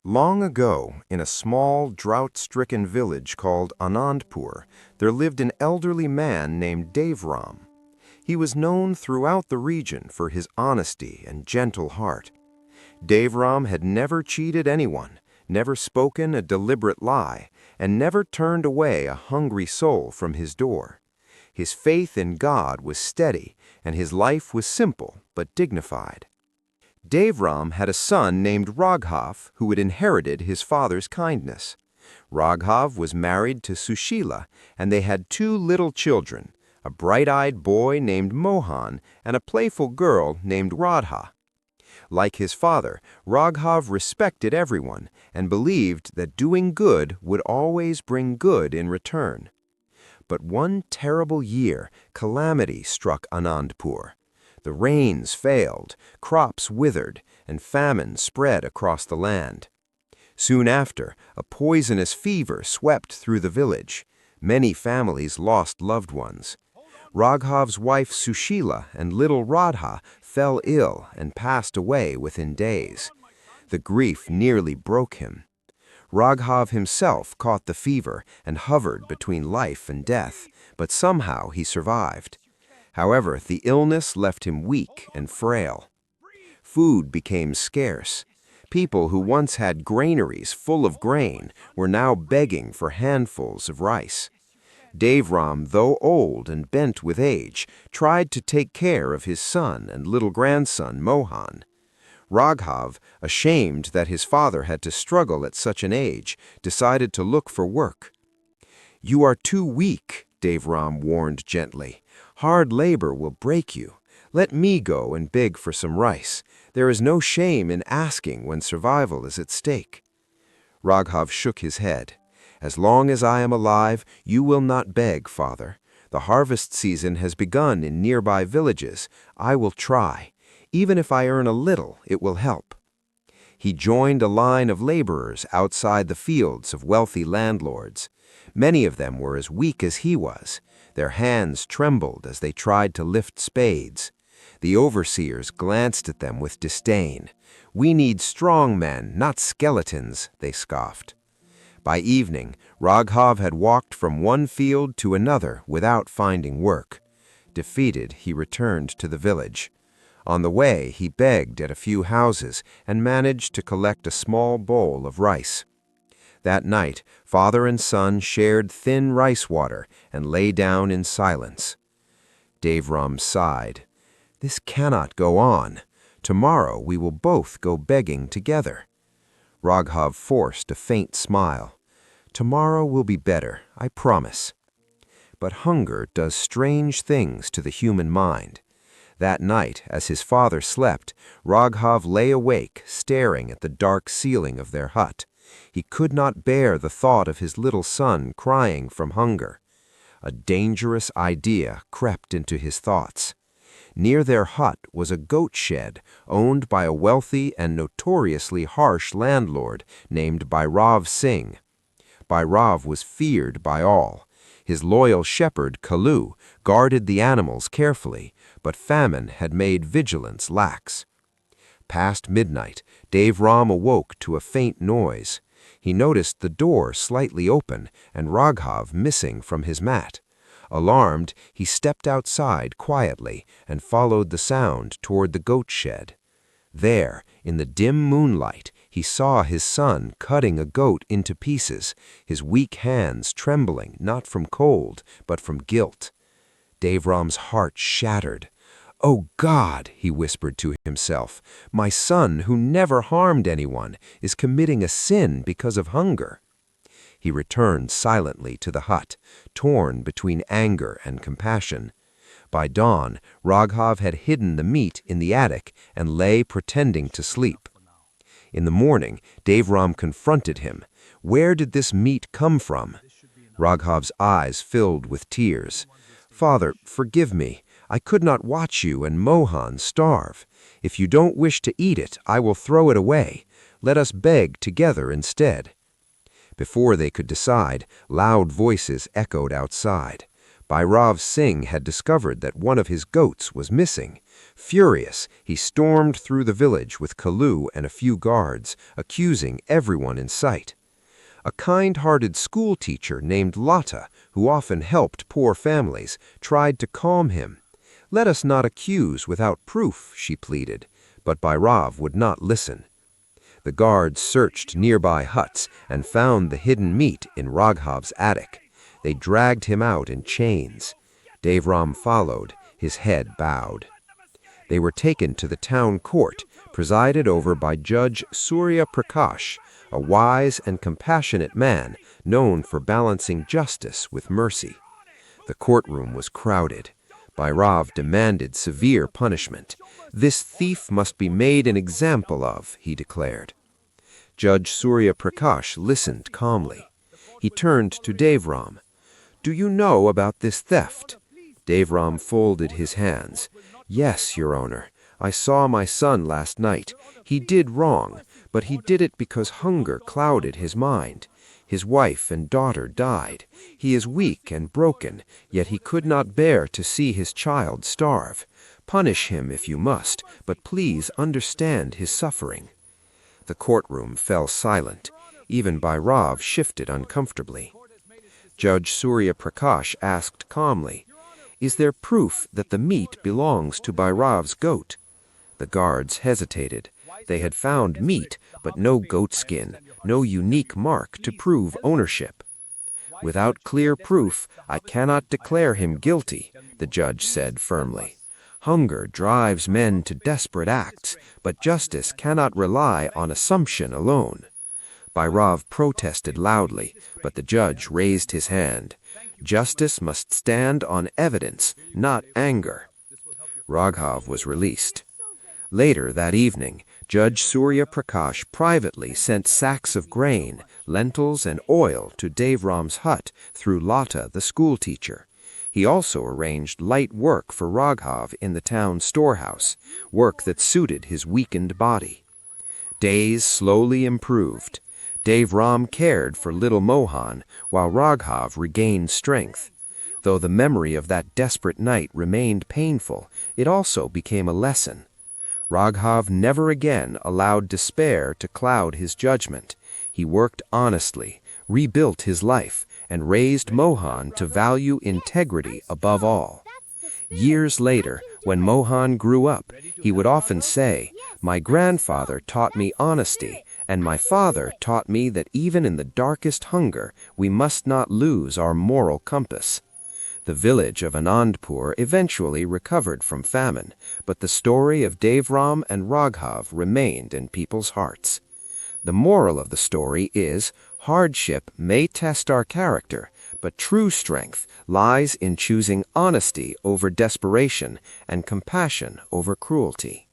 Long ago, in a small, drought-stricken village called Anandpur, there lived an elderly man named Devram. He was known throughout the region for his honesty and gentle heart. Devram had never cheated anyone, never spoken a deliberate lie, and never turned away a hungry soul from his door. His faith in God was steady, and his life was simple but dignified. Devram had a son named Raghav who had inherited his father's kindness. Raghav was married to Sushila, and they had two little children, a bright-eyed boy named Mohan and a playful girl named Radha. Like his father, Raghav respected everyone and believed that doing good would always bring good in return. But one terrible year, calamity struck Anandpur. The rains failed, crops withered, and famine spread across the land. Soon after, a poisonous fever swept through the village. Many families lost loved ones. Raghav's wife Sushila and little Radha fell ill and passed away within days. The grief nearly broke him. Raghav himself caught the fever and hovered between life and death, but somehow he survived. However, the illness left him weak and frail. Food became scarce. People who once had granaries full of grain were now begging for handfuls of rice. Devram, though old and bent with age, tried to take care of his son and little grandson Mohan. Raghav, ashamed that his father had to struggle at such an age, decided to look for work. "You are too weak," Devram warned gently. "Hard labor will break you. Let me go and beg for some rice. There is no shame in asking when survival is at stake." Raghav shook his head. "As long as I am alive, you will not beg, father. The harvest season has begun in nearby villages. I will try. Even if I earn a little, it will help." He joined a line of laborers outside the fields of wealthy landlords. Many of them were as weak as he was. Their hands trembled as they tried to lift spades. The overseers glanced at them with disdain. "We need strong men, not skeletons," they scoffed. By evening, Raghav had walked from one field to another without finding work. Defeated, he returned to the village. On the way, he begged at a few houses and managed to collect a small bowl of rice. That night, father and son shared thin rice water and lay down in silence. Devram sighed. "This cannot go on. Tomorrow we will both go begging together." Raghav forced a faint smile. "Tomorrow will be better, I promise." But hunger does strange things to the human mind. That night, as his father slept, Raghav lay awake, staring at the dark ceiling of their hut. He could not bear the thought of his little son crying from hunger. A dangerous idea crept into his thoughts. Near their hut was a goat shed owned by a wealthy and notoriously harsh landlord named Bhairav Singh. Bhairav was feared by all. His loyal shepherd, Kalu, guarded the animals carefully, but famine had made vigilance lax. Past midnight, Devram awoke to a faint noise. He noticed the door slightly open and Raghav missing from his mat. Alarmed, he stepped outside quietly and followed the sound toward the goat shed. There, in the dim moonlight, he saw his son cutting a goat into pieces, his weak hands trembling not from cold but from guilt. Devram's heart shattered. "Oh God," he whispered to himself, "my son, who never harmed anyone, is committing a sin because of hunger." He returned silently to the hut, torn between anger and compassion. By dawn, Raghav had hidden the meat in the attic and lay pretending to sleep. In the morning, Devram confronted him. "Where did this meat come from?" Raghav's eyes filled with tears. "Father, forgive me. I could not watch you and Mohan starve. If you don't wish to eat it, I will throw it away. Let us beg together instead." Before they could decide, loud voices echoed outside. Bhairav Singh had discovered that one of his goats was missing. Furious, he stormed through the village with Kalu and a few guards, accusing everyone in sight. A kind-hearted schoolteacher named Lata, who often helped poor families, tried to calm him. "Let us not accuse without proof," she pleaded, but Bhairav would not listen. The guards searched nearby huts and found the hidden meat in Raghav's attic. They dragged him out in chains. Devram followed, his head bowed. They were taken to the town court, presided over by Judge Surya Prakash, a wise and compassionate man known for balancing justice with mercy. The courtroom was crowded. Bhairav demanded severe punishment. "This thief must be made an example of," he declared. Judge Surya Prakash listened calmly. He turned to Devram. "Do you know about this theft?" Devram folded his hands. "Yes, Your Honor. I saw my son last night. He did wrong, but he did it because hunger clouded his mind. His wife and daughter died. He is weak and broken, yet he could not bear to see his child starve. Punish him if you must, but please understand his suffering." The courtroom fell silent. Even Bhairav shifted uncomfortably. Judge Surya Prakash asked calmly, "Is there proof that the meat belongs to Bhairav's goat?" The guards hesitated. They had found meat, but no goat skin, no unique mark to prove ownership. "Without clear proof, I cannot declare him guilty," the judge said firmly. "Hunger drives men to desperate acts, but justice cannot rely on assumption alone." Bhairav protested loudly, but the judge raised his hand. "Justice must stand on evidence, not anger." Raghav was released. Later that evening, Judge Surya Prakash privately sent sacks of grain, lentils, and oil to Devram's hut through Lata, the schoolteacher. He also arranged light work for Raghav in the town storehouse, work that suited his weakened body. Days slowly improved. Devram cared for little Mohan, while Raghav regained strength. Though the memory of that desperate night remained painful, it also became a lesson. Raghav never again allowed despair to cloud his judgment. He worked honestly, rebuilt his life, and raised Mohan to value integrity above all. Years later, when Mohan grew up, he would often say, "My grandfather taught me honesty, and my father taught me that even in the darkest hunger, we must not lose our moral compass." The village of Anandpur eventually recovered from famine, but the story of Devram and Raghav remained in people's hearts. The moral of the story is, hardship may test our character, but true strength lies in choosing honesty over desperation and compassion over cruelty.